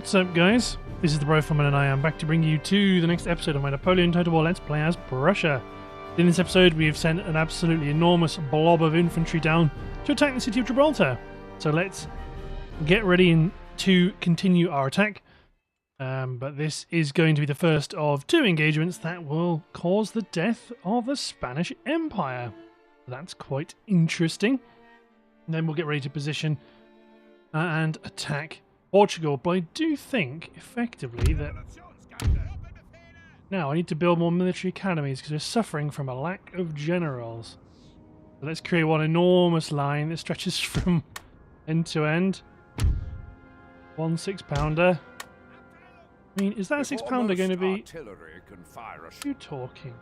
What's up, guys? This is the Rifleman, and I am back to bring you to the next episode of my Napoleon Total War Let's Play as Prussia. In this episode, we have sent an absolutely enormous blob of infantry down to attack the city of Gibraltar. So let's get ready to continue our attack. But this is going to be the first of two engagements that will cause the death of the Spanish Empire. That's quite interesting. And then we'll get ready to position and attack Portugal, but I do think, effectively, that now I need to build more military academies because we're suffering from a lack of generals. So let's create one enormous line that stretches from end to end. 1 6-pounder. I mean, is that a 6-pounder going to be... What are you talking?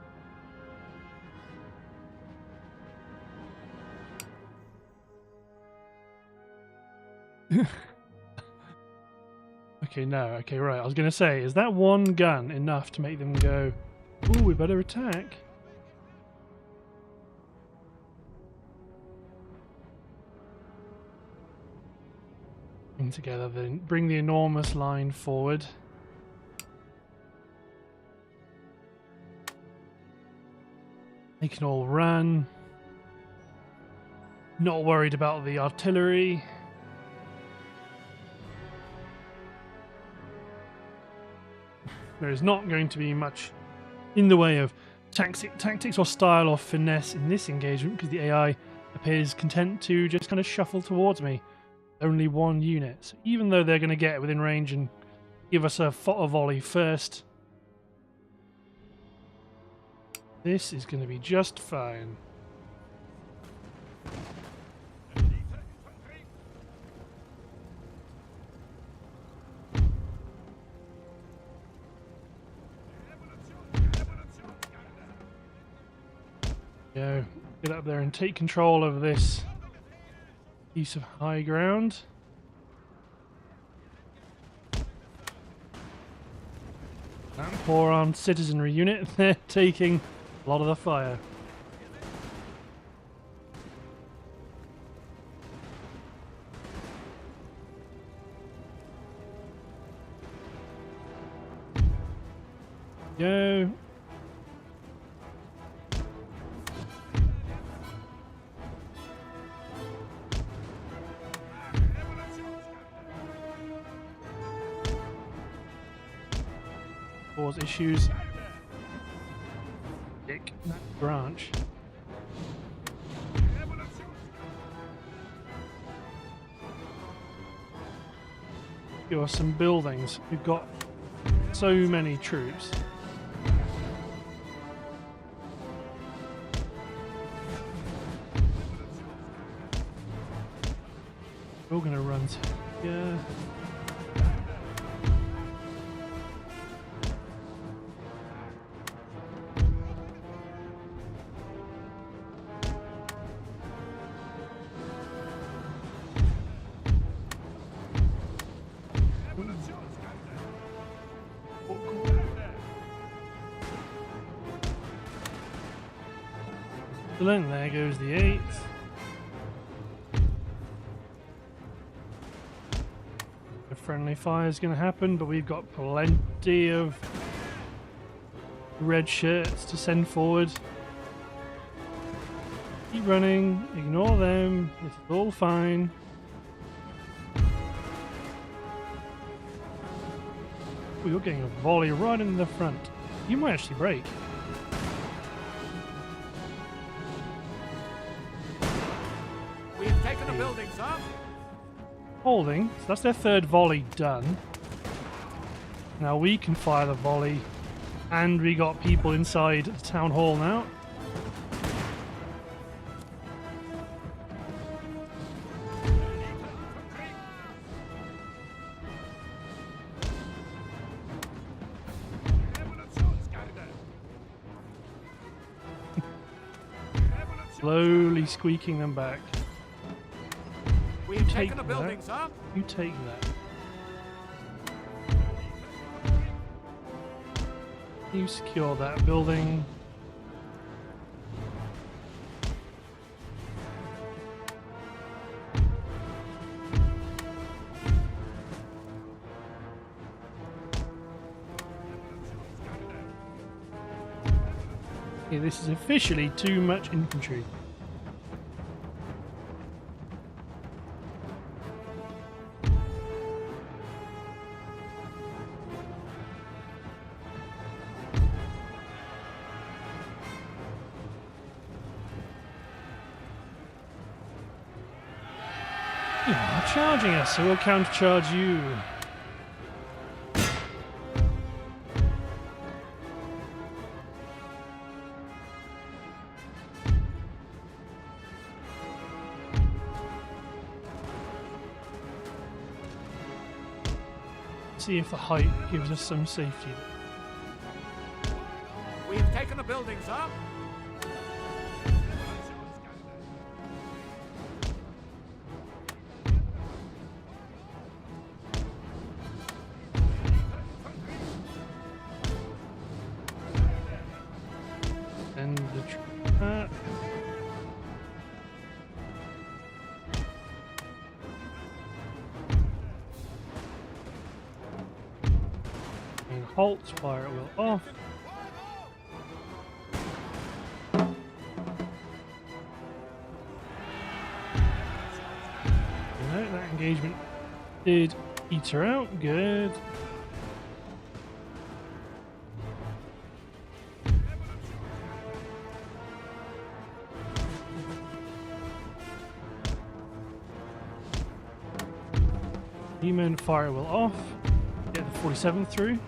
Okay, no. Okay, right. I was going to say, is that one gun enough to make them go, ooh, we better attack? Bring together, then bring the enormous line forward. They can all run. Not worried about the artillery. There is not going to be much in the way of tactics or style or finesse in this engagement because the AI appears content to just kind of shuffle towards me. Only one unit. So even though they're going to get within range and give us a volley first, this is going to be just fine. Go. Get up there and take control of this piece of high ground. That poor armed citizenry unit, they're taking a lot of the fire. Go. Cause issues. Pick that branch. Here are some buildings. We've got so many troops. We're going to run to here. Excellent, there goes the 8th. The friendly fire is going to happen, but we've got plenty of red shirts to send forward. Keep running, ignore them, this is all fine. Oh, you're getting a volley right in the front. You might actually break. We've taken the building, sir. Holding, so that's their third volley done. Now we can fire the volley, and we got people inside the town hall now. Slowly squeaking them back. We've taken the building, sir. You take that. You secure that building. Okay, this is officially too much infantry. You are charging us, so we'll countercharge you. See if the height gives us some safety. We've taken a building, sir. And the troop back. And halt, fire at will off. No, that engagement did eat her out. Good. Human fire will off. Get the 47th through.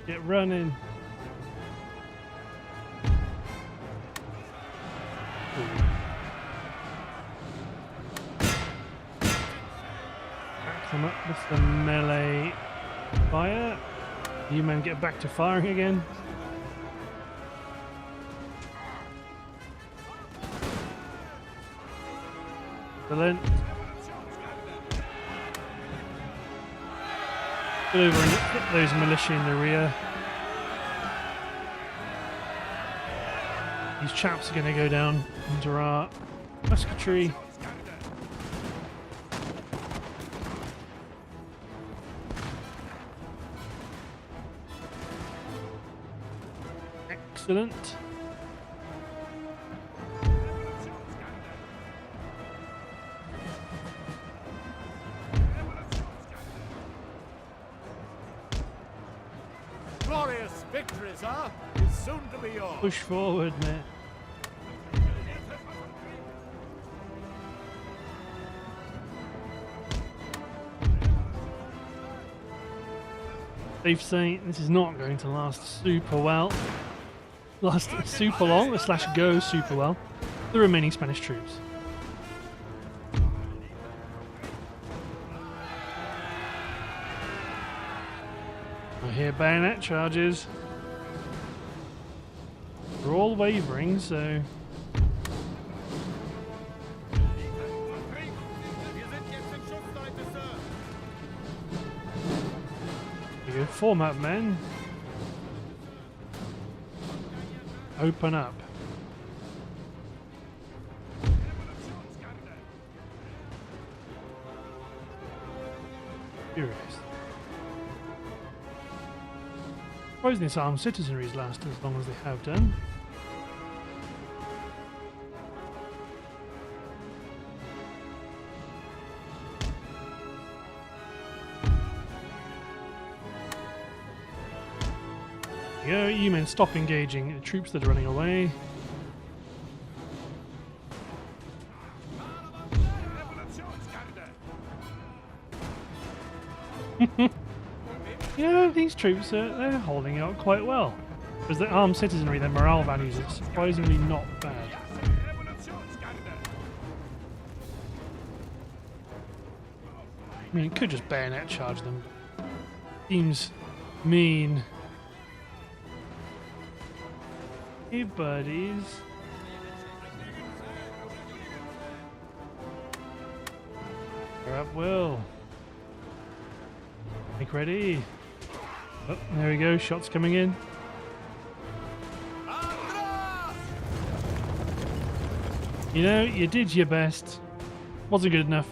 Get running. Back them up with the melee fire. You men get back to firing again. Excellent. Get over and hit those militia in the rear. These chaps are going to go down under our musketry. Excellent. Glorious victory, sir, is soon to be yours. Push forward, mate. They've saying this is not going to last super well. Last super long, slash go super well. The remaining Spanish troops. I hear bayonet charges. They're all wavering, so you go, form up, men. Open up. Furious. Suppose this armed citizenry's lasted as long as they have done. Go, you men stop engaging the troops that are running away. Yeah, these troops they're holding out quite well. Because the armed citizenry, their morale values are surprisingly not bad. I mean, you could just bayonet charge them. Seems mean. Hey, buddies. Fire up will. Make ready. Oh, there we go. Shots coming in. You know, you did your best. Wasn't good enough.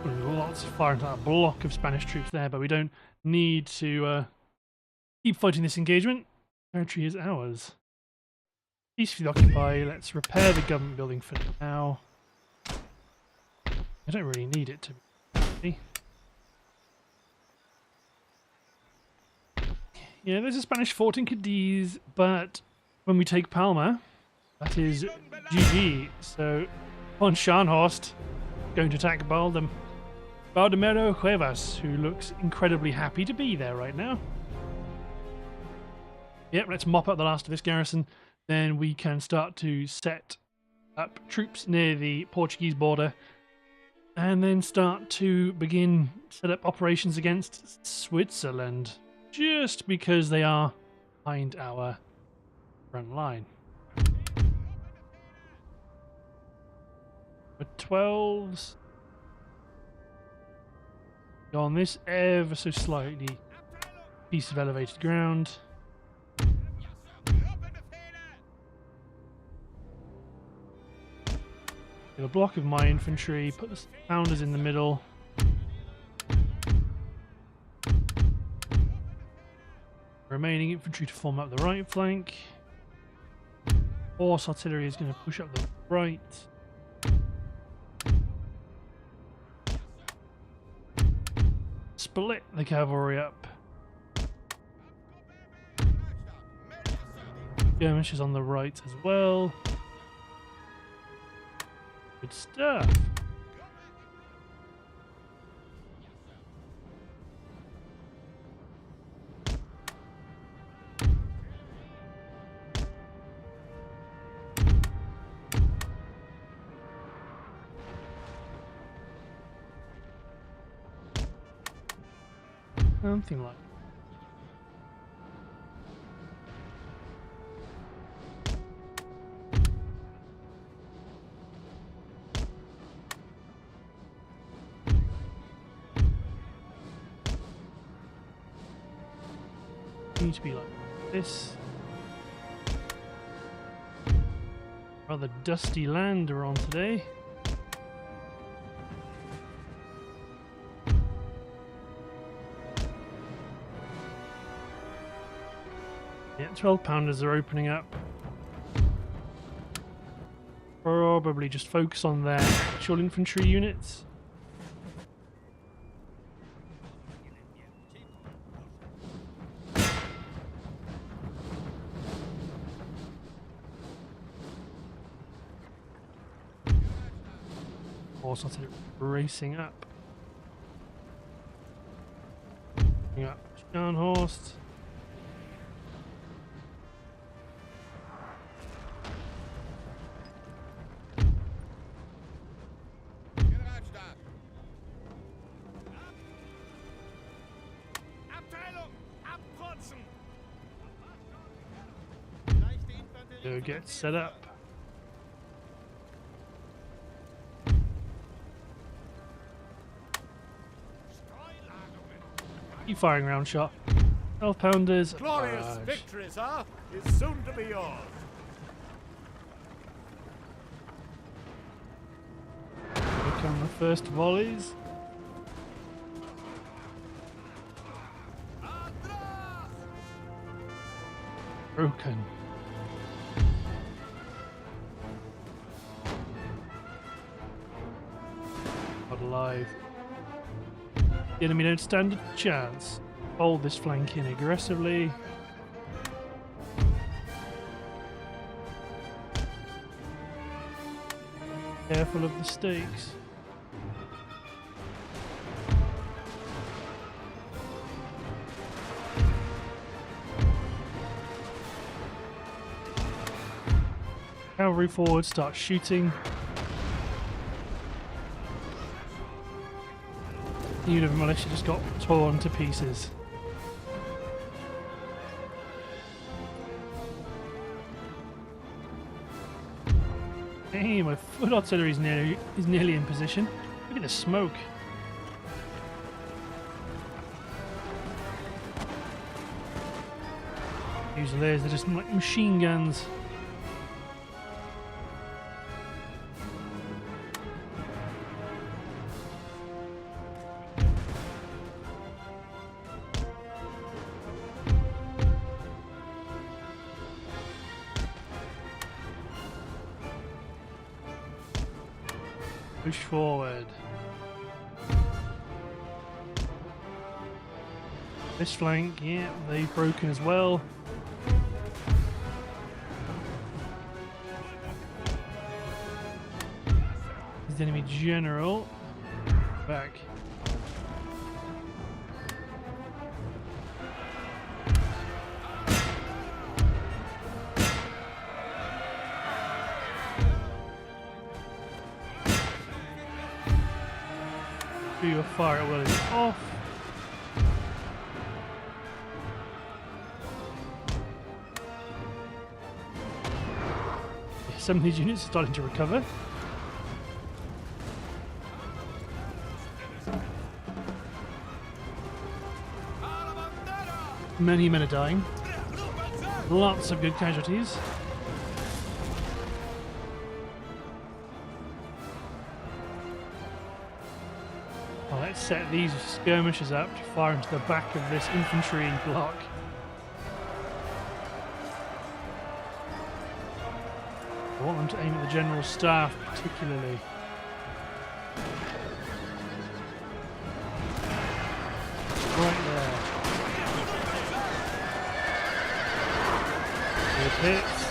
Lots of fire into that block of Spanish troops there, but we don't need to keep fighting this engagement. Territory is ours. Peacefully occupy. Let's repair the government building for now. I don't really need it to be. Yeah, there's a Spanish fort in Cadiz, but when we take Palma, that is GG. So, on Scharnhorst, going to attack Baldomero Cuevas, who looks incredibly happy to be there right now. Yep, let's mop up the last of this garrison. Then we can start to set up troops near the Portuguese border. And then start to set up operations against Switzerland. Just because they are behind our front line. For 12s. Go on this ever so slightly piece of elevated ground. Get a block of my infantry, put the pounders in the middle. Remaining infantry to form up the right flank. Horse artillery is going to push up the right. Split the cavalry up. Skirmish is on the right as well. Good stuff. Something like need to be like this. Rather dusty land we're on today. Yeah, 12 pounders are opening up. Probably just focus on their actual infantry units. Horse artillery racing up. Bring up Scharnhorst. Go get set up. Keep firing round shot. 12 pounders. Glorious victory, sir, is soon to be yours. Here come the first volleys. Broken. Not alive. The enemy don't stand a chance. Hold this flank in aggressively. Careful of the stakes. Cavalry forward, start shooting. The unit of militia just got torn to pieces. Hey, my foot artillery is nearly in position. Look at the smoke. Fusiliers, they're just like machine guns. Push forward. This flank, yeah, they've broken as well. The enemy general back. Do your fire at will is off. Yeah, some of these units are starting to recover. Many men are dying. Lots of good casualties. Well, let's set these skirmishers up to fire into the back of this infantry block. I want them to aim at the general staff particularly. Right there. Good hits.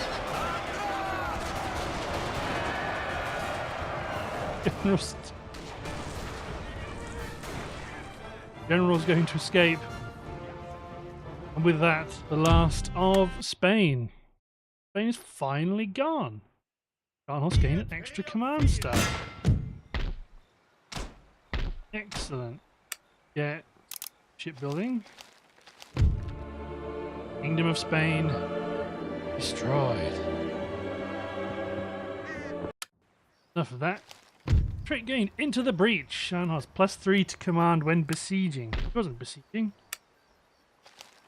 General's going to escape. And with that, the last of Spain. Spain is finally gone. Carlos gained an extra command staff. Excellent. Get shipbuilding. Kingdom of Spain destroyed. Enough of that. Trait gained into the breach. Shan has +3 to command when besieging. He wasn't besieging.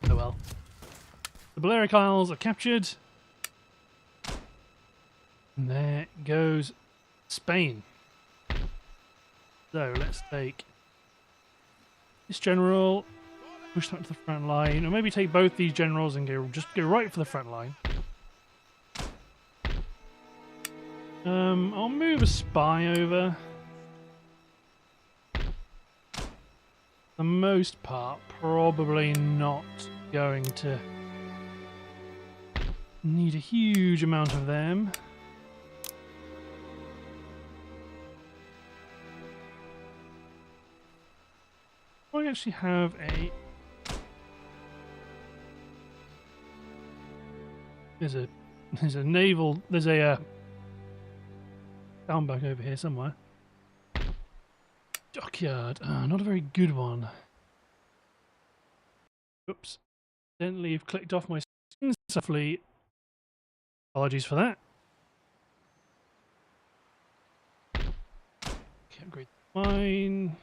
Oh well. The Balearic Isles are captured. And there goes Spain. So let's take this general, push that to the front line, or maybe take both these generals and just go right for the front line. I'll move a spy over. For the most part, probably not going to need a huge amount of them. I actually have a... There's a naval... There's a downback over here somewhere. Dockyard. Not a very good one. Oops. Evidently you've clicked off my screen softly. Apologies for that. Okay, upgrade mine.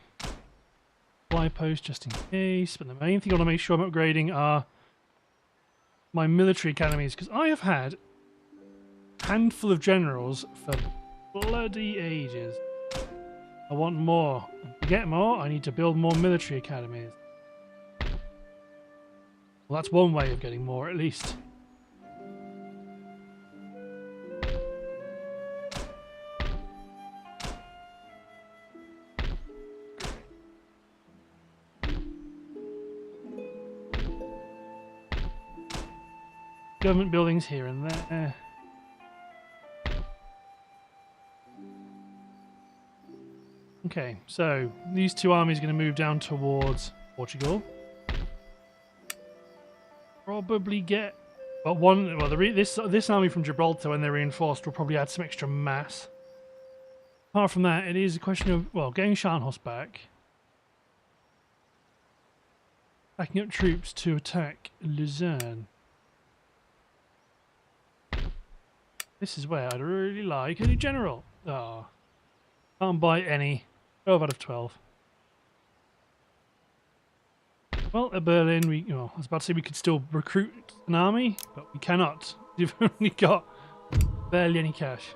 Fly post just in case, but the main thing I want to make sure I'm upgrading are my military academies, because I have had a handful of generals for bloody ages. I want more. To get more, I need to build more military academies. Well, that's one way of getting more, at least. Government buildings here and there. Okay, so these two armies are going to move down towards Portugal. Probably get, but one. Well, this army from Gibraltar, when they're reinforced, will probably add some extra mass. Apart from that, it is a question of getting Scharnhorst back, backing up troops to attack Luzerne. This is where I'd really like a new general. Oh, can't buy any. 12 out of 12. Well, at Berlin, I was about to say we could still recruit an army, but we cannot. You've only got barely any cash.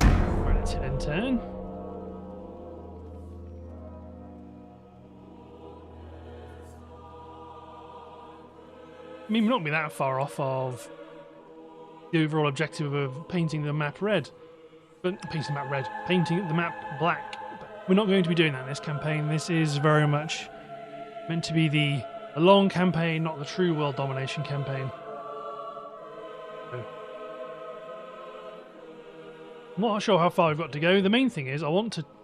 Right, let's hit end turn. I mean, we're not going to be that far off of the overall objective of painting the map red. painting the map red, painting the map black. But we're not going to be doing that in this campaign. This is very much meant to be the long campaign, not the true world domination campaign. So, I'm not sure how far we've got to go. The main thing is,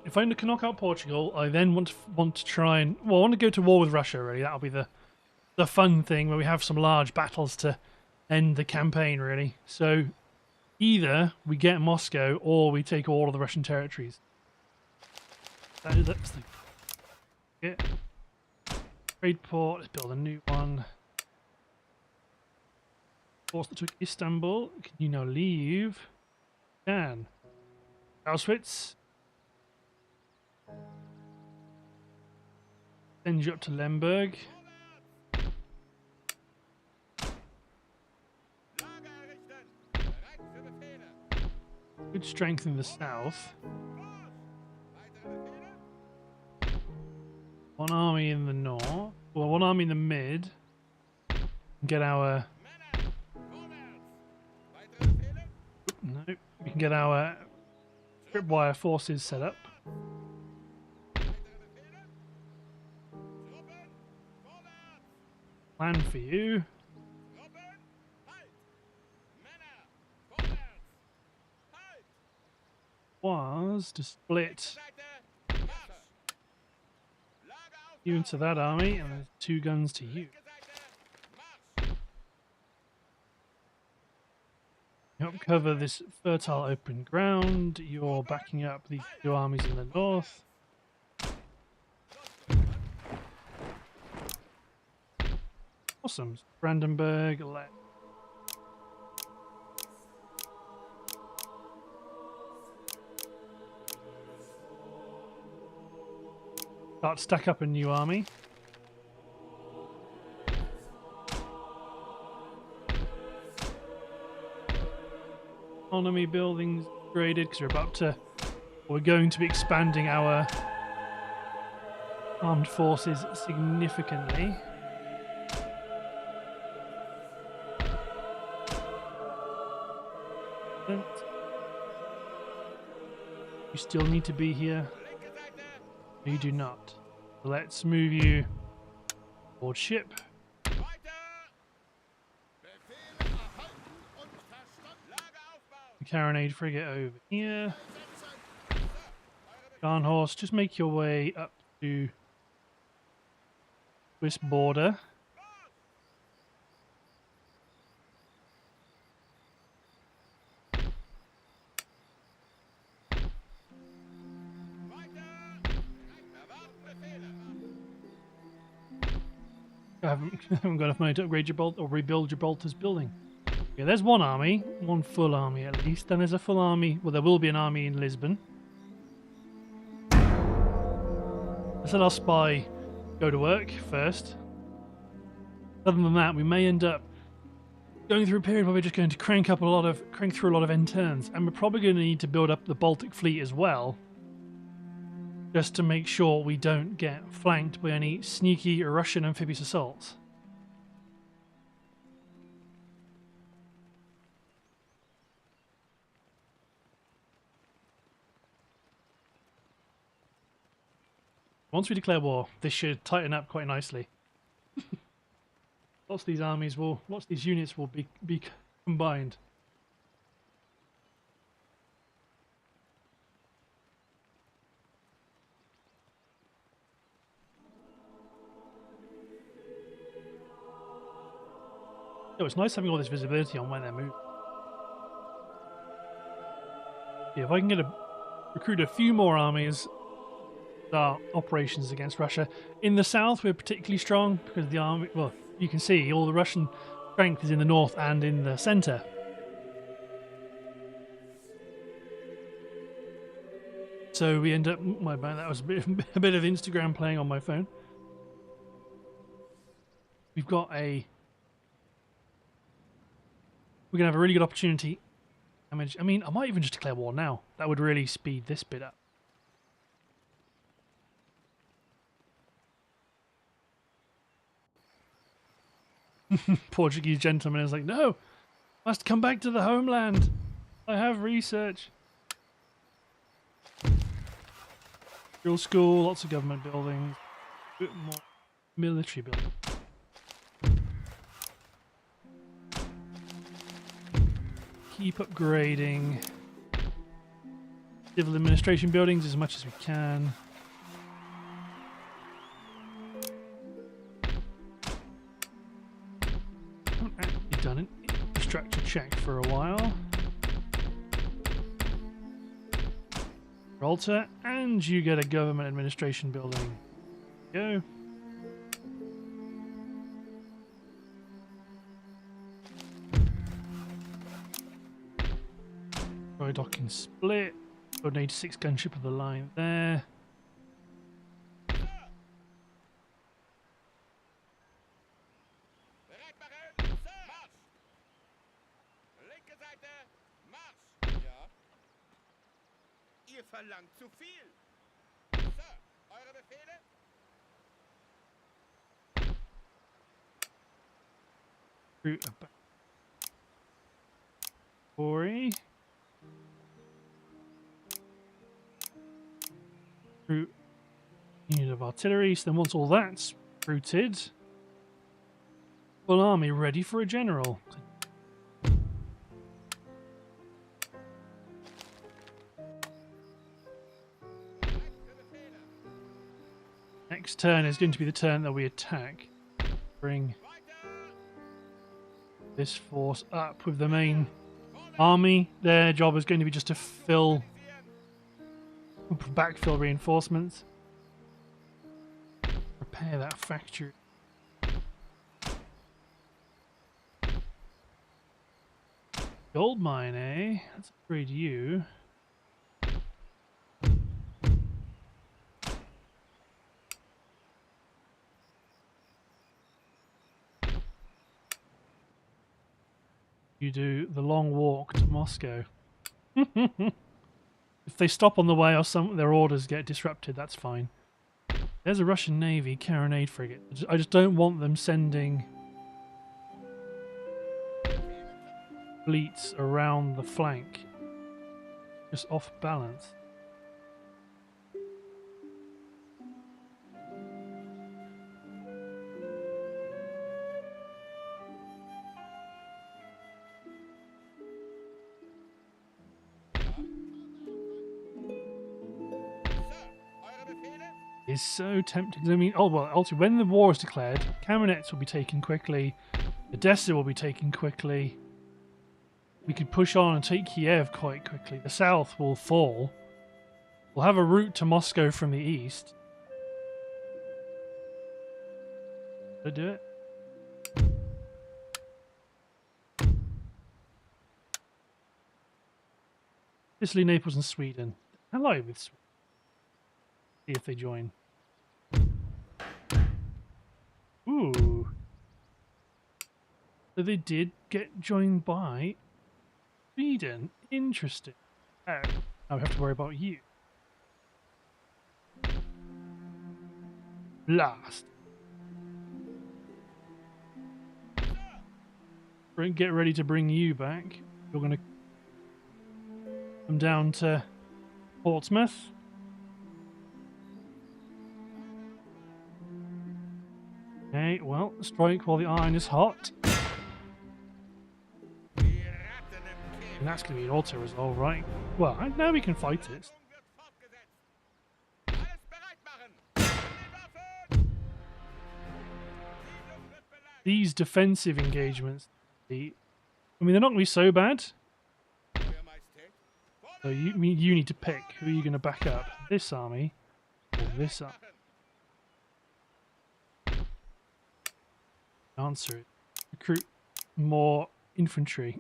if I can knock out Portugal, I then want to try and, well, I want to go to war with Russia. Really, that'll be the fun thing where we have some large battles to end the campaign. Really, so either we get Moscow or we take all of the Russian territories. That's the yeah. Trade port. Let's build a new one. Force that took Istanbul. Can you now leave? Can. Auschwitz. Send you up to Lemberg. Good strength in the south. One army in the north. Well, one army in the mid. Get our... No, we can get our tripwire forces set up. Plan for you. Was to split you into that army, and there's 2 guns to you. Help cover this fertile open ground. You're backing up the 2 armies in the north. Awesome. Brandenburg, start to stack up a new army. Economy buildings graded because we're going to be expanding our armed forces significantly. You still need to be here. No, you do not. So let's move you aboard ship. Carronade frigate over here. Garnhorse, just make your way up to Swiss border. I haven't got enough money to upgrade Gibraltar or rebuild Gibraltar's building. Yeah, there's one army, one full army at least. Then there's a full army. Well, there will be an army in Lisbon. Let's let our spy go to work first. Other than that, we may end up going through a period where we're just going to crank through a lot of end turns, and we're probably going to need to build up the Baltic fleet as well, just to make sure we don't get flanked by any sneaky Russian amphibious assaults. Once we declare war, this should tighten up quite nicely. Lots of these units will be combined. Oh, it's nice having all this visibility on when they're moving. Yeah, if I can recruit a few more armies, our operations against Russia. In the south, we're particularly strong because the army, well, you can see all the Russian strength is in the north and in the center. So we end up, my bad, that was a bit of Instagram playing on my phone. We're going to have a really good opportunity. I mean, I might even just declare war now. That would really speed this bit up. Portuguese gentleman is like, no, must come back to the homeland. I have research. Drill school, lots of government buildings, a bit more military buildings. Keep upgrading civil administration buildings as much as we can. Haven't actually done an infrastructure check for a while. Alter, and you get a government administration building. Go. Dry docking split. Coordinate 6 gunship of the line there. Bereit machen! Marsch! Linke Seite, Marsch! Ja. Ihr verlangt zu viel. Sir, eure Befehle? Route about Corey. Route unit of artillery. So then once all that's routed, full army ready for a general. Next turn is going to be the turn that we attack. Bring this force up with the main army. Their job is going to be just to backfill reinforcements. Repair that factory. Gold mine, eh? Let's upgrade you. You do the long walk to Moscow. If they stop on the way or their orders get disrupted, that's fine. There's a Russian Navy carronade frigate. I just don't want them sending fleets around the flank. Just off balance. Is so tempting. I mean, oh well. Also, when the war is declared, Kamenets will be taken quickly. Odessa will be taken quickly. We could push on and take Kiev quite quickly. The south will fall. We'll have a route to Moscow from the east. Did I do it? Italy, Naples, and Sweden. Ally with Sweden. See if they join. Ooh. So they did get joined by Sweden. Interesting. Oh, now we have to worry about you. Blast. Get ready to bring you back. You're going to come down to Portsmouth. Okay, well, strike while the iron is hot. And that's going to be an auto resolve, right? Well, now we can fight it. These defensive engagements, I mean, they're not going to be so bad. So you need to pick who are you going to back up, this army or this army. Answer it. Recruit more infantry.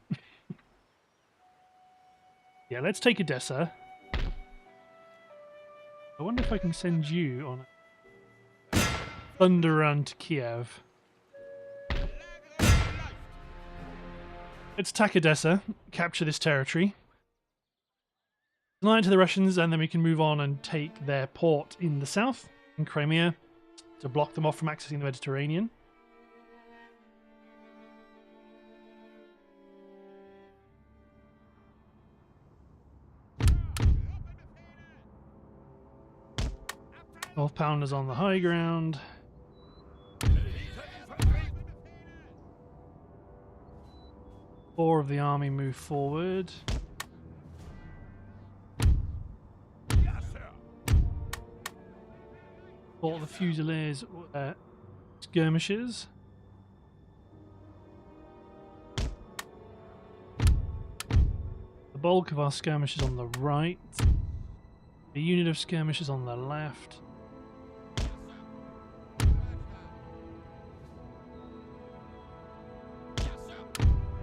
Yeah, let's take Odessa. I wonder if I can send you on a thunder run to Kiev. Let's attack Odessa, capture this territory, deny it to the Russians, and then we can move on and take their port in the south, in Crimea, to block them off from accessing the Mediterranean. 12-pounders on the high ground. Four of the army move forward. Four of the Fusiliers skirmishers. The bulk of our skirmishers on the right. A unit of skirmishers on the left.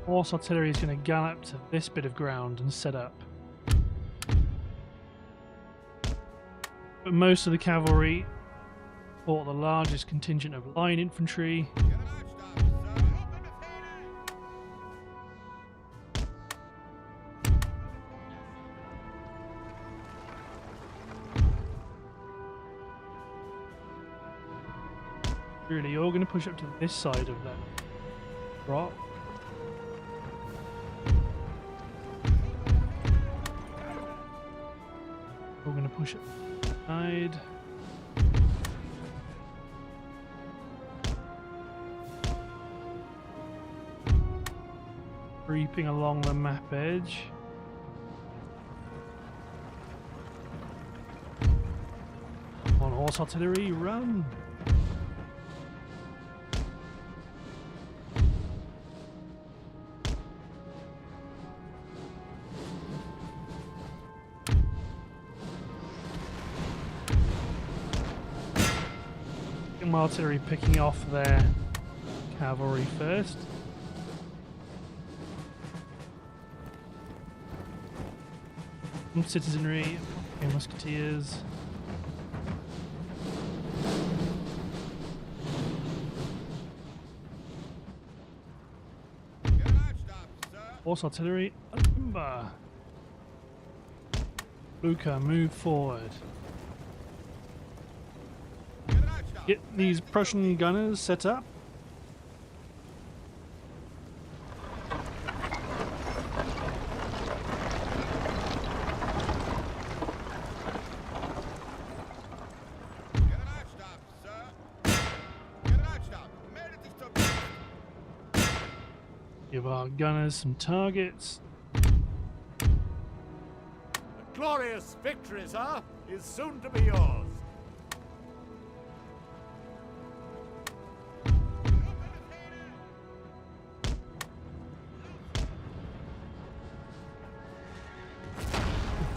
Horse artillery is going to gallop to this bit of ground and set up. But most of the cavalry fought the largest contingent of line infantry. Really, you're going to push up to this side of that rock. We're going to push it side. Creeping along the map edge. On horse artillery, run! Artillery picking off their cavalry first. Some citizenry, musketeers. Horse artillery, timber. Luca, move forward. Get these Prussian gunners set up. Give our gunners some targets. A glorious victory, sir, is soon to be yours.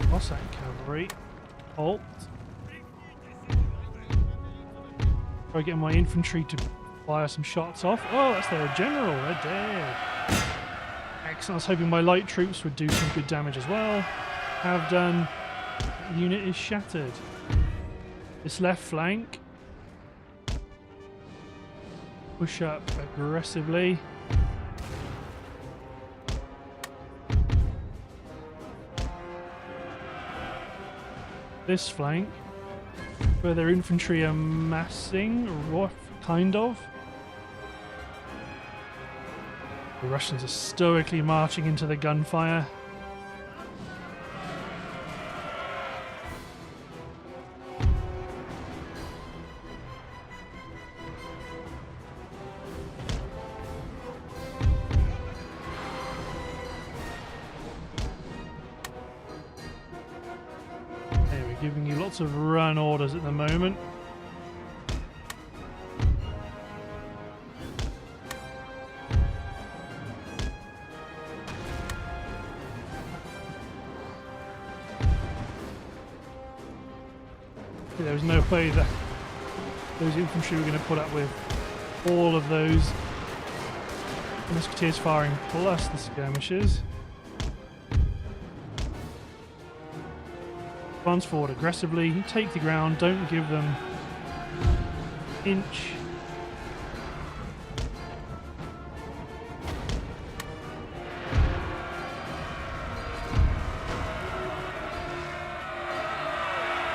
Cossack cavalry. Halt. Try getting my infantry to fire some shots off. Oh, that's their general. They're dead. Excellent. I was hoping my light troops would do some good damage as well. Have done. The unit is shattered. This left flank. Push up aggressively. This flank, where their infantry are massing, or kind of. The Russians are stoically marching into the gunfire. Giving you lots of run orders at the moment. There was no way that those infantry were going to put up with all of those musketeers firing plus the skirmishers. Advance forward aggressively, take the ground, don't give them inch.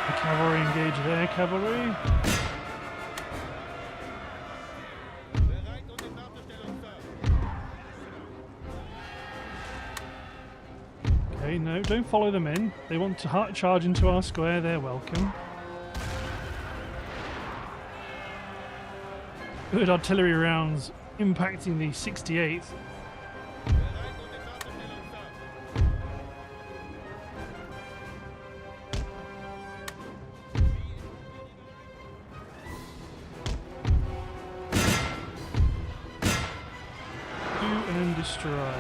The cavalry engage their cavalry. No, don't follow them in. They want to charge into our square, they're welcome. Good artillery rounds impacting the 68th. Bereit und in Wartestellung, Sir. Do and destroy.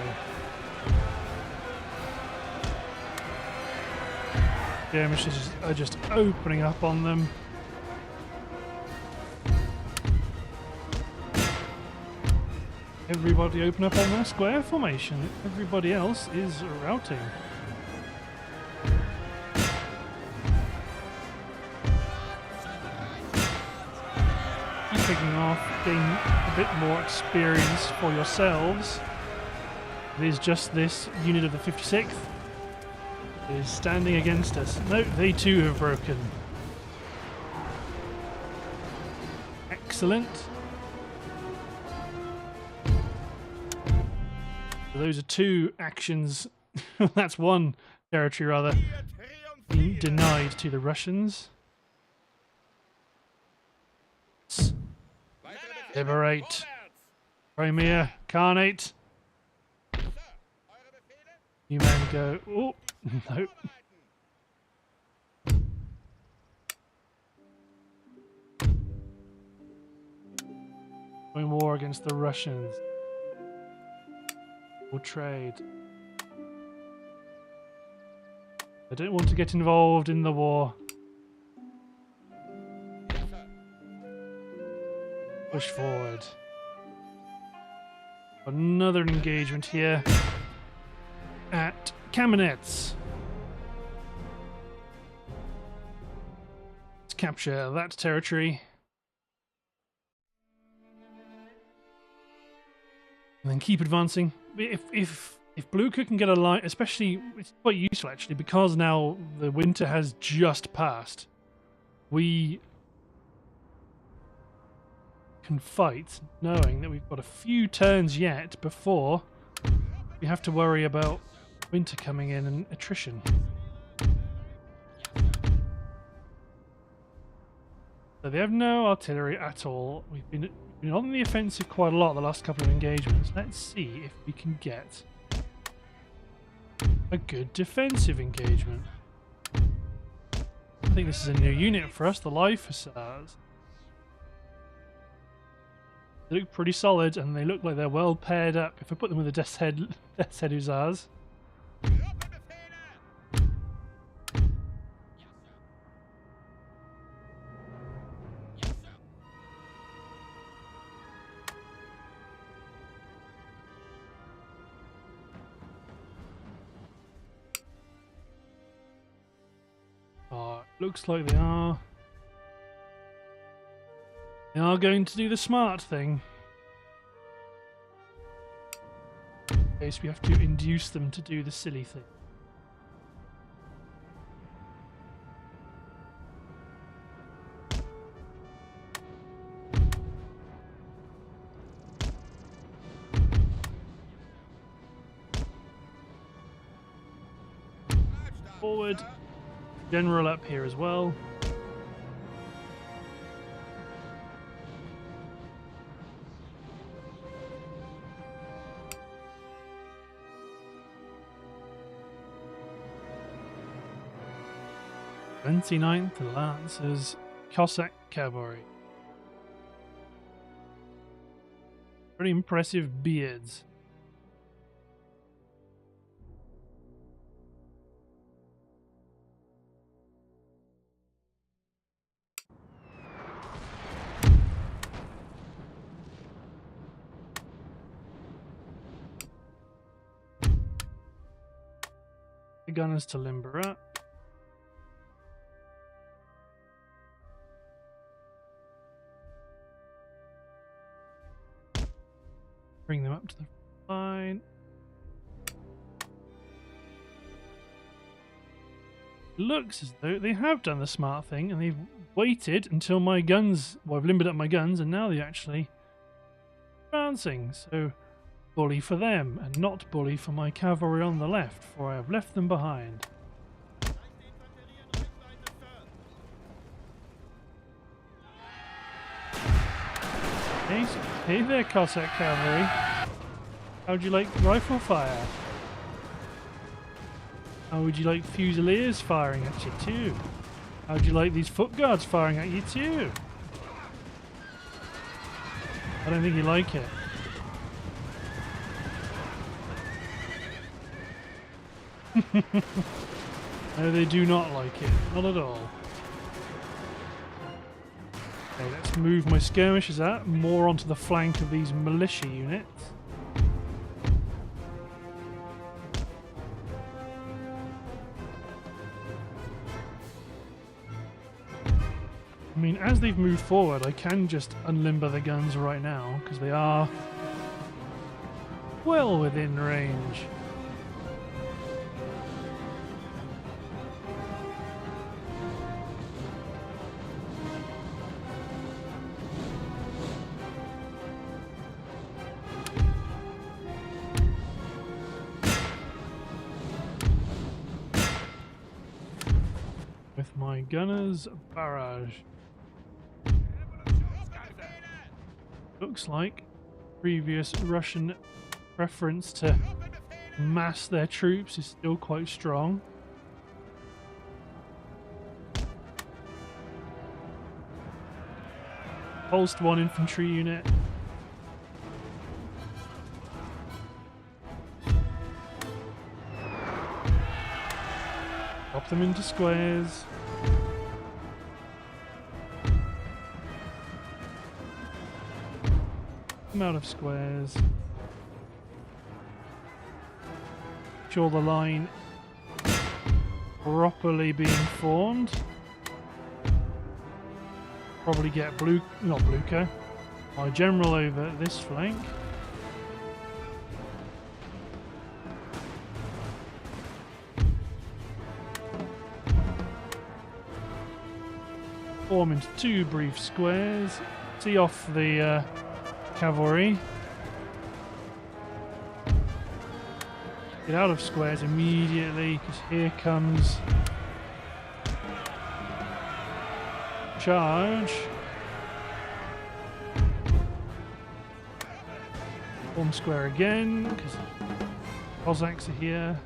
Skirmishes are just opening up on them. Everybody open up on their square formation. Everybody else is routing. Keep picking off, gain a bit more experience for yourselves. It is just this unit of the 56th is standing against us. No, they too have broken. Excellent. Those are two actions. That's one territory rather being denied to the Russians. Liberate Crimea, Khanate. You men go. Oh, no. Going war against the Russians. Or trade. I don't want to get involved in the war. Push forward. Another engagement here at Kamenets. Let's capture that territory. And then keep advancing. If Blucher can get a line, especially, it's quite useful actually, because now the winter has just passed. We can fight knowing that we've got a few turns yet before we have to worry about winter coming in and attrition. So they have no artillery at all. We've been on the offensive quite a lot the last couple of engagements. Let's see if we can get a good defensive engagement. I think this is a new unit for us, the Life Hussars. They look pretty solid and they look like they're well paired up. If I put them with the Death's Head Hussars. Looks like they are. They are going to do the smart thing. In case we have to induce them to do the silly thing. Forward. General up here as well. "29th Lancers, Cossack Cavalry." Pretty impressive beards. The gunners to limber up. Bring them up to the line. Looks as though they have done the smart thing and they've waited until my guns, well, I've limbered up my guns and now they're actually advancing. So bully for them and not bully for my cavalry on the left, for I have left them behind. Hey there, Cossack cavalry. How'd you like rifle fire? How would you like Fusiliers firing at you too? How'd you like these foot guards firing at you too? I don't think you like it. No, they do not like it. Not at all. Okay, let's move my skirmishers out more onto the flank of these militia units. I mean, as they've moved forward, I can just unlimber the guns right now, because they are well within range. With my gunners barrage. Looks like previous Russian preference to mass their troops is still quite strong. Pulsed 1 infantry unit. Drop them into squares. Come out of squares. Sure the line properly being formed. Probably get not Blucher, my general over this flank. Form into 2 brief squares. See off the cavalry. Get out of squares immediately, because here comes charge. Form square again, because Cossacks are here.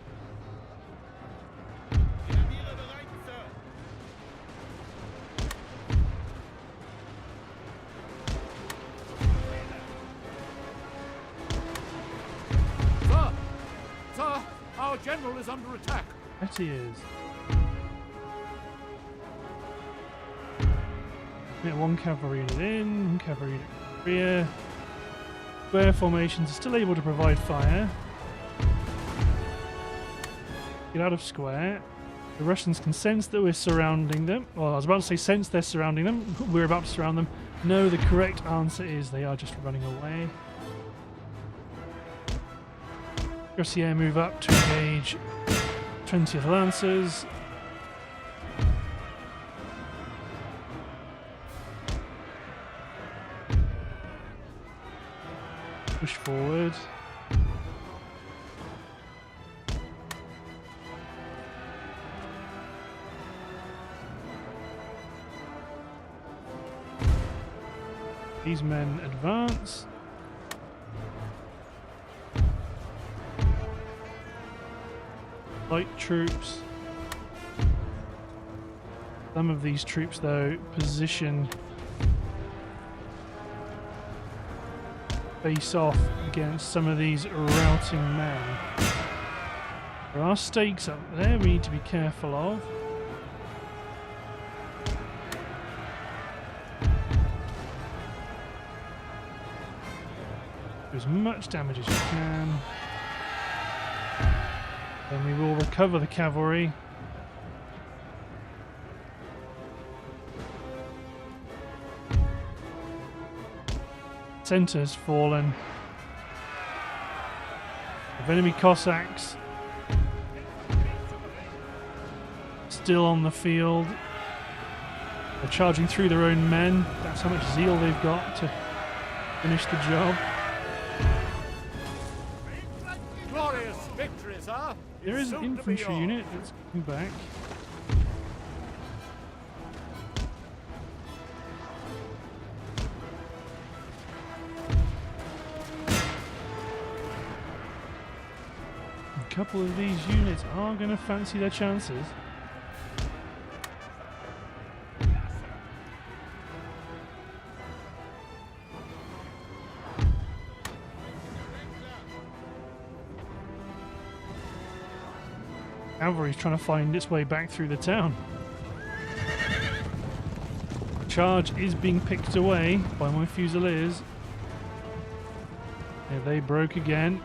Our general is under attack. That he is. Get 1 cavalry unit in, 1 cavalry unit rear. Square formations are still able to provide fire. Get out of square. The Russians can sense that we're surrounding them. Well, I was about to say sense they're surrounding them. We're about to surround them. No, the correct answer is they are just running away. Prussia move up to engage 20th Lancers. Push forward. These men advance. Light troops. Some of these troops, though, position face off against some of these routing men. There are stakes up there we need to be careful of. Do as much damage as you can. Then we will recover the cavalry. Centre's fallen. Of enemy Cossacks still on the field. They're charging through their own men. That's how much zeal they've got to finish the job. Glorious victory, sir. There is an infantry unit that's coming back. couple of these units are going to fancy their chances. Cavalry's trying to find its way back through the town. Charge is being picked away by my Fusiliers. Yeah, they broke again.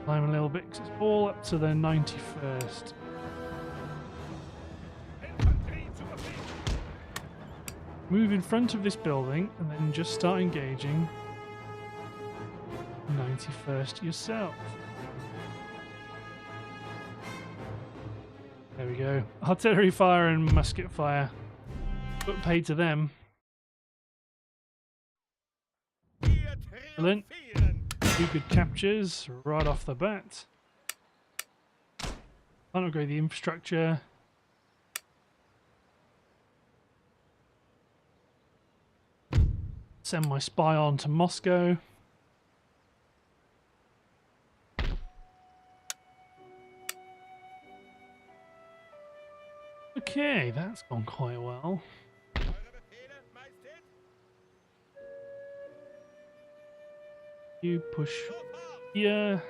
Climb a little bit because it's all up to their 91st. Move in front of this building and then just start engaging 91st yourself. There we go. Artillery fire and musket fire. But paid to them. Excellent. 2 good captures right off the bat. Can't upgrade the infrastructure. Send my spy on to Moscow. Okay, that's gone quite well. You push here.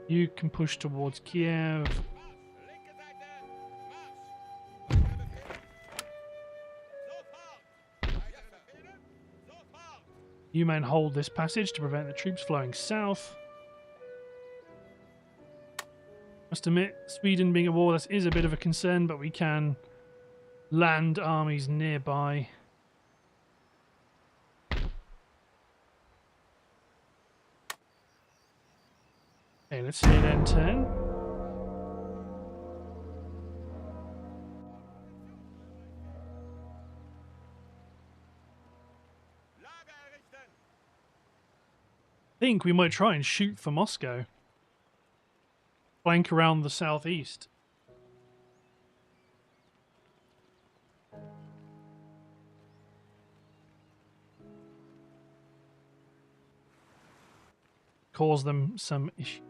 You can push towards Kiev. You men hold this passage to prevent the troops flowing south. Must admit, Sweden being at war, this is a bit of a concern, but we can land armies nearby. Okay, let's hit N10. I think we might try and shoot for Moscow. Flank around the southeast. Cause them some issue.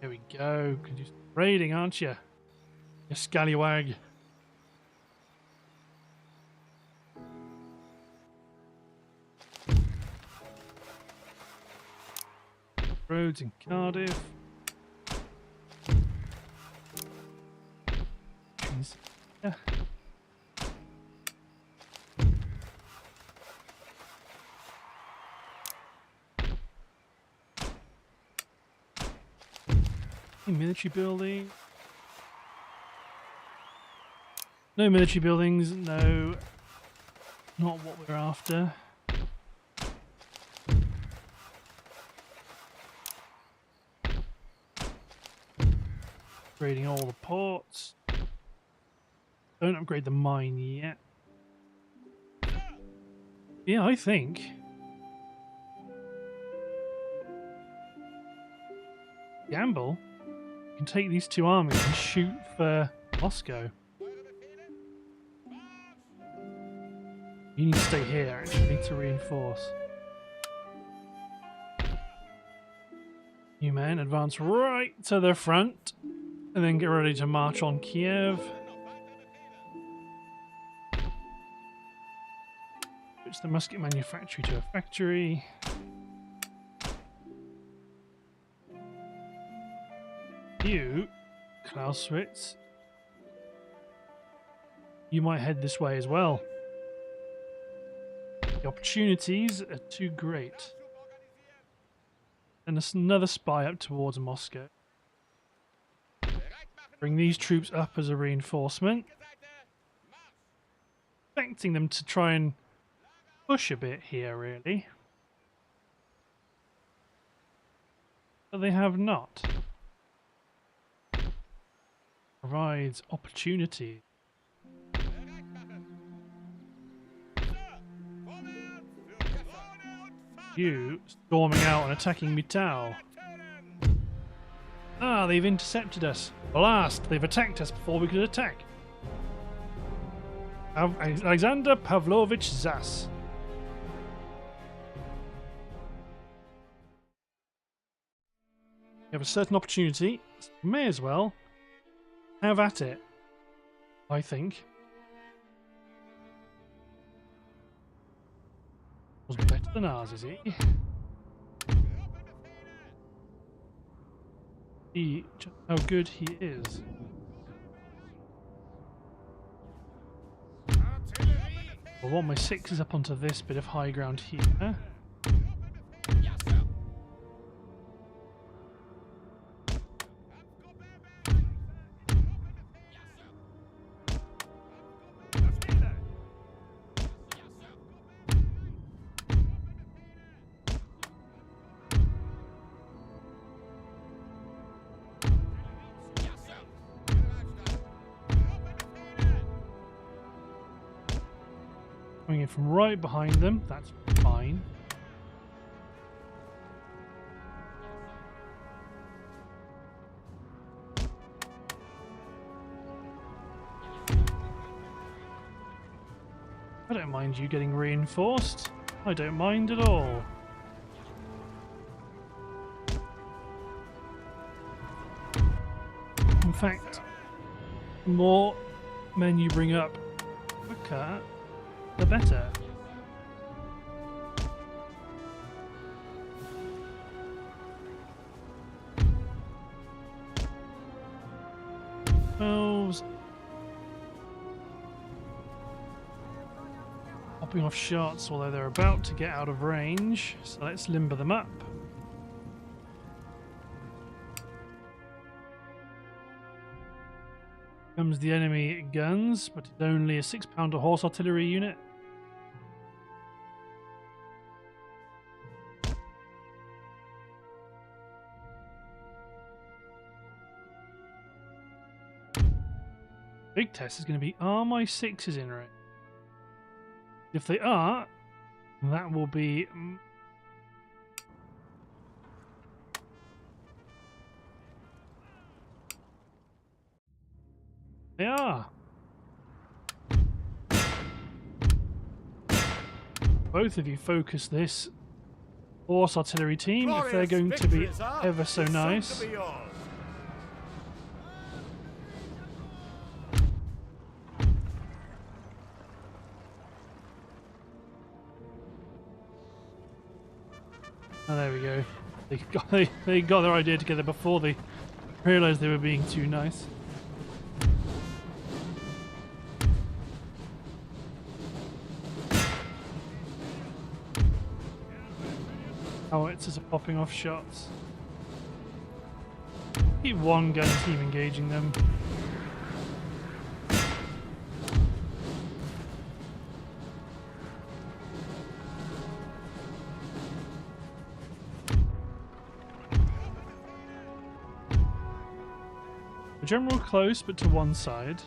There we go. Can do some raiding, aren't you? You scallywag. Roads in Cardiff. Yeah. Military building. No military buildings, no. Not what we're after. Upgrading all the ports. Don't upgrade the mine yet. Yeah, I think. Gamble. You can take these 2 armies and shoot for Moscow. You need to stay here actually to reinforce. You men advance right to the front and then get ready to march on Kiev. Switch the musket manufactory to a factory. You, Clausewitz, you might head this way as well. The opportunities are too great. And there's another spy up towards Moscow. Bring these troops up as a reinforcement. Expecting them to try and push a bit here, really. But they have not. Provides opportunity. You storming out and attacking Mittal. Ah, they've intercepted us. Blast! They've attacked us before we could attack. Alexander Pavlovich Zas. We have a certain opportunity. May as well have at it, I think. Was better than ours, is he? How good he is. I want my sixes up onto this bit of high ground here. Coming in from right behind them, that's fine. I don't mind you getting reinforced. I don't mind at all. In fact, the more men you bring up quicker, the better. Elves popping off shots, although they're about to get out of range, so let's limber them up. Comes the enemy guns, but it's only a 6-pounder horse artillery unit. Big test is going to be, are my sixes in range? If they are, that will be... They are. Both of you focus this horse artillery team if they're going to be ever so nice. Oh, there we go. They got their idea together before they realised they were being too nice. Howitzers are popping off shots. Keep one gun team engaging them. The general close, but to one side.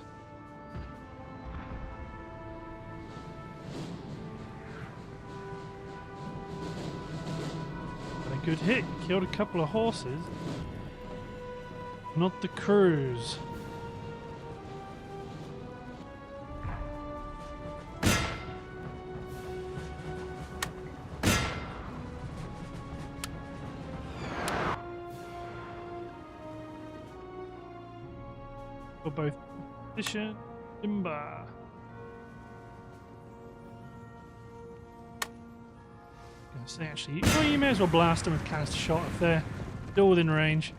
Good hit, killed a couple of horses. Not the crews. For both position, timber. Say actually, well, you may as well blast them with canister shot if they're still within range.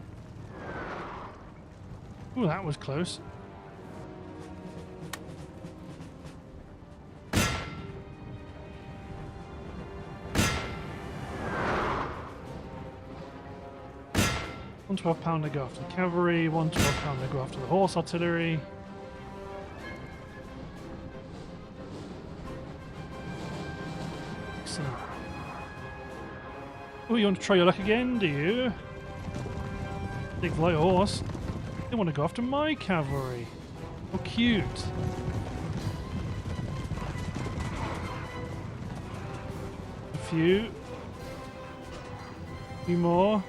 Oh, that was close. One 12-pounder go after the cavalry, one 12-pounder go after the horse artillery. Excellent. Oh, you want to try your luck again, do you? Big light horse. They want to go after my cavalry. How cute. A few. A few more.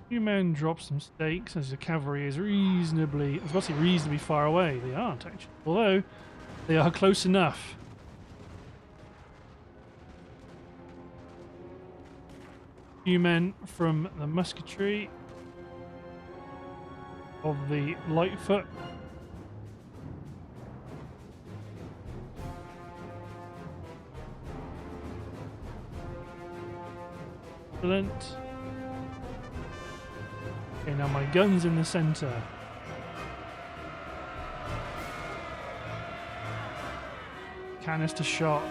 Few men drop some stakes as the cavalry is reasonably, I was about to say reasonably far away. They aren't actually, although they are close enough. Few men from the musketry of the Lightfoot. Excellent. Okay, now my gun's in the centre. Canister shot.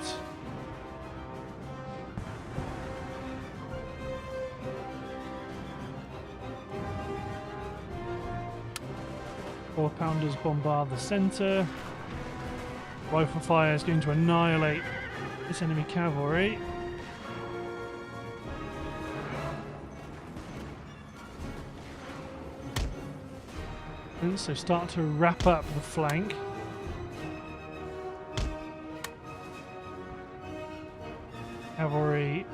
Four-pounders bombard the centre. Rifle fire is going to annihilate this enemy cavalry. So start to wrap up the flank. Cavalry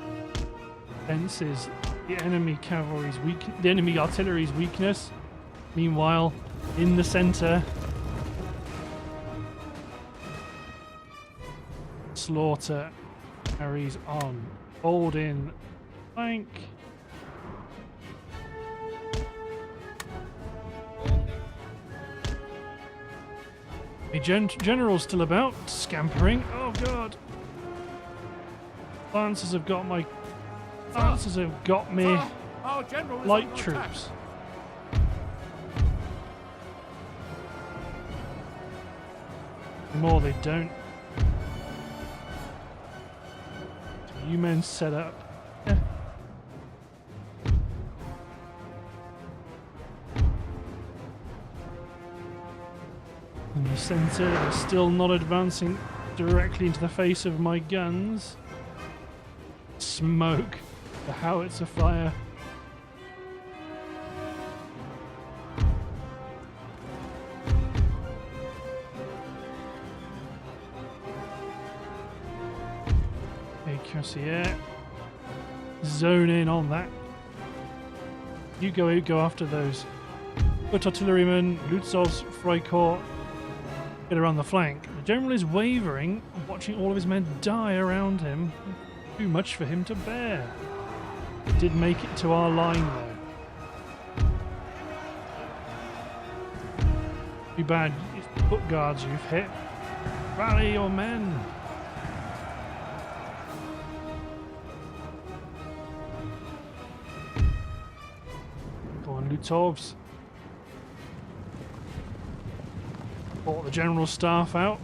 senses the enemy artillery's weakness. Meanwhile, in the centre, slaughter carries on. Hold in flank. A general's still about, scampering. Oh god! Lancers have got me. Our general is Light under troops. More they don't. So you men set up. In the centre, they're still not advancing directly into the face of my guns. Smoke. The howitzer fire. Cuirassier. Zone in on that. You go after those foot artillerymen, Lutzov's Freikorps. Get around the flank. The general is wavering, watching all of his men die around him. Too much for him to bear. He did make it to our line though. Too bad it's the foot guards you've hit. Rally your men! Go on, Lutovs. Brought the general's staff out,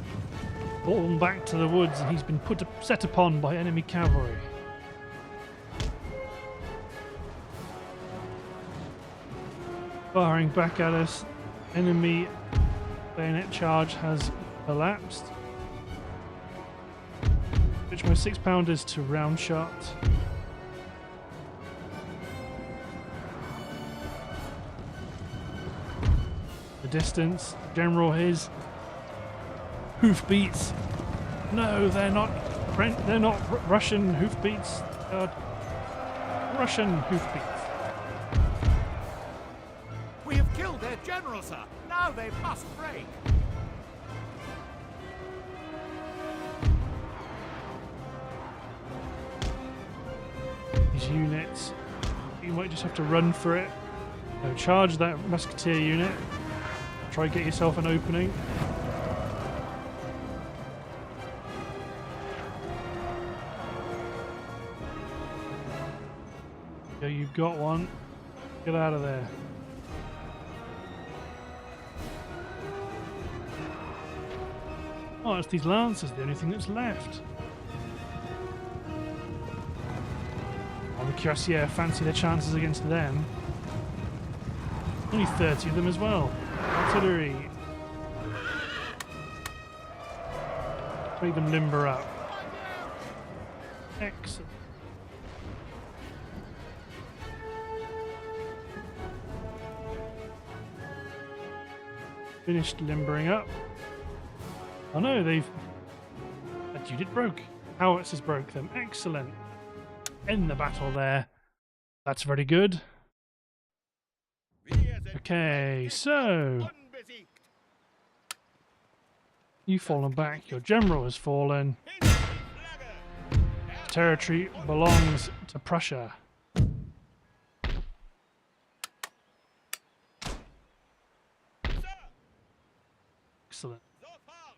brought them back to the woods, and he's been set upon by enemy cavalry. Firing back at us, enemy bayonet charge has collapsed. Switch my 6-pounders to round shot. The distance, general his hoofbeats. No, they're not Russian hoofbeats. Russian hoofbeats. We have killed their general, sir. Now they must break. These units, you might just have to run for it. No, charge that musketeer unit. Try to get yourself an opening. Yeah, you've got one. Get out of there. Oh, it's these lancers, the only thing that's left. Oh, the Cuirassier fancy their chances against them. Only 30 of them as well. Artillery. Make them limber up. Excellent. Finished limbering up. Oh no, they've... That unit broke. Howitzers broke them. Excellent. End the battle there. That's very good. Okay, so Unbesiegt. you've fallen back. Your general has fallen. Hinter die Flagge. Territory belongs to Prussia. Sir, Excellent. sofort.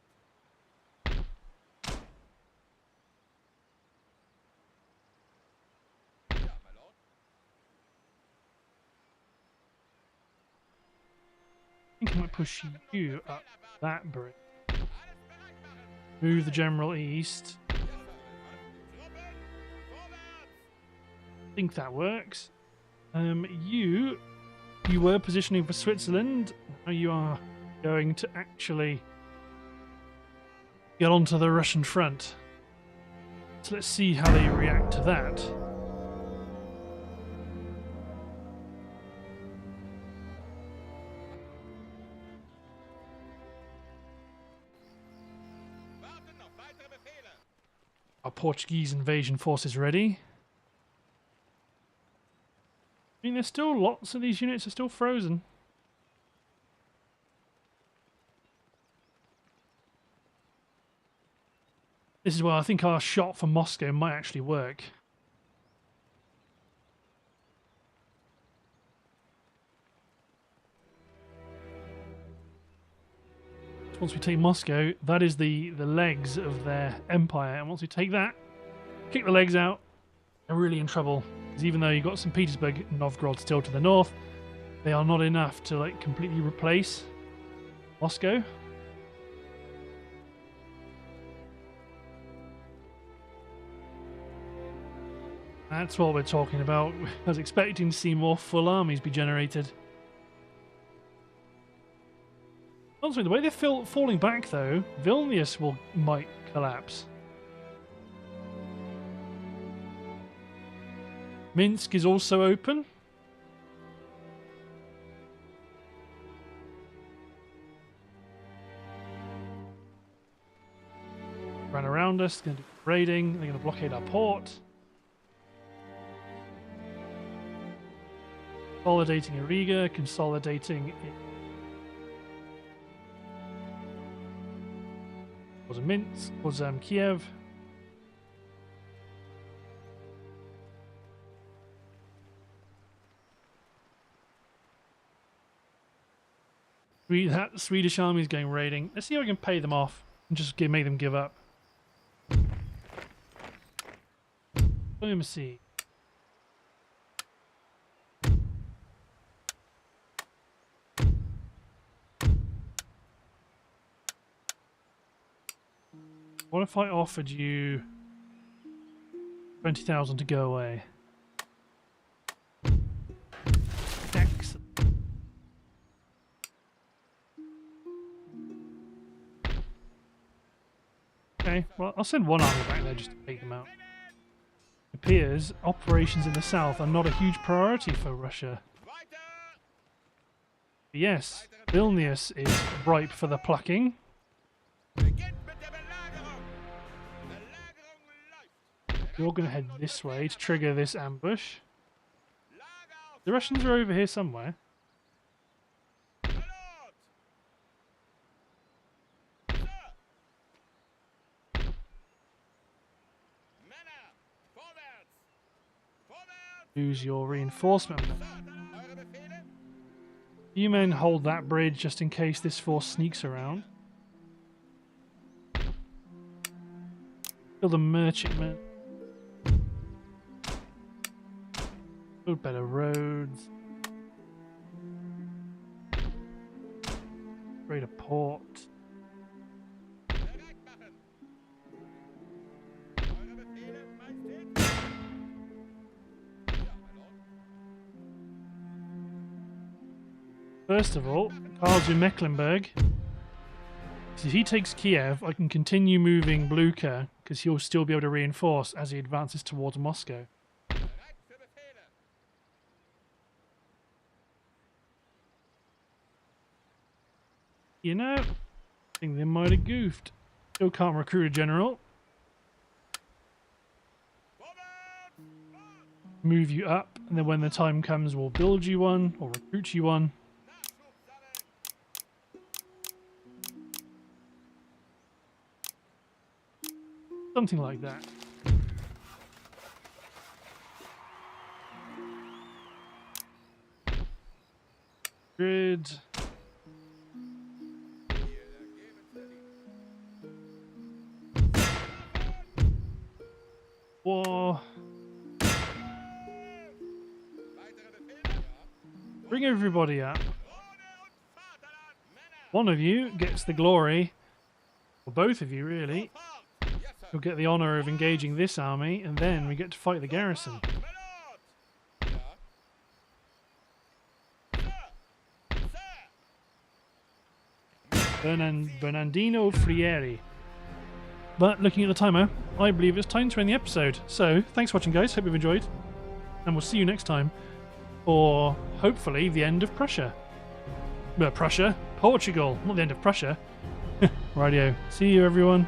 Ja, my lord. I think I might push you up that bridge. Alles bereit machen. Move the general east. Yes, sir. Truppen, vorwärts. I think that works. You were positioning for Switzerland. Now you are going to actually get onto the Russian front. So let's see how they react to that. Warten noch weitere Befehle. Our Portuguese invasion force is ready. I mean, there's still lots of these units are still frozen. This is where I think our shot for Moscow might actually work. Once we take Moscow, that is the legs of their empire, and once we take that, kick the legs out, they're really in trouble. Because even though you've got St. Petersburg and Novgorod still to the north, they are not enough to like completely replace Moscow. That's what we're talking about. I was expecting to see more full armies be generated. Honestly, the way they're falling back though, Vilnius might collapse. Minsk is also open. Ran around us, going to do raiding, they're going to blockade our port. Consolidating Riga, consolidating was Minsk, was Kiev. That Swedish army is going raiding. Let's see how we can pay them off and just make them give up. Diplomacy. What if I offered you 20,000 to go away? Excellent. Okay, well, I'll send one army back there just to take them out. It appears operations in the south are not a huge priority for Russia. Weiter. But yes, Vilnius is ripe for the plucking. Beginnt mit der Belagerung. Belagerung läuft. You're going to head this way to trigger this ambush. Lager auf. The Russians are over here somewhere. My lord. Sir. Männer, vorwärts. Vorwärts. Use your reinforcement. Sir, eure Befehle? You men hold that bridge just in case this force sneaks around. Build a merchantman. Build better roads. Create a port. Bereit machen. Eure Befehle, Majestät? Ja, my lord. First of all, Karl's in Mecklenburg. So if he takes Kiev, I can continue moving Blucher, because he'll still be able to reinforce as he advances towards Moscow. Bereit für Befehle. You know, I think they might have goofed. Still can't recruit a general. Vorwärts. Move you up, and then when the time comes, we'll build you one or recruit you one. Something like that. Grid. War. Bring everybody up. One of you gets the glory, or both of you really. You'll get the honour of engaging this army, and then we get to fight the garrison. Bernardino Frieri. But looking at the timer, I believe it's time to end the episode. So, thanks for watching, guys. Hope you've enjoyed. And we'll see you next time for, hopefully, the end of Prussia. Portugal, not the end of Prussia. Radio. See you, everyone.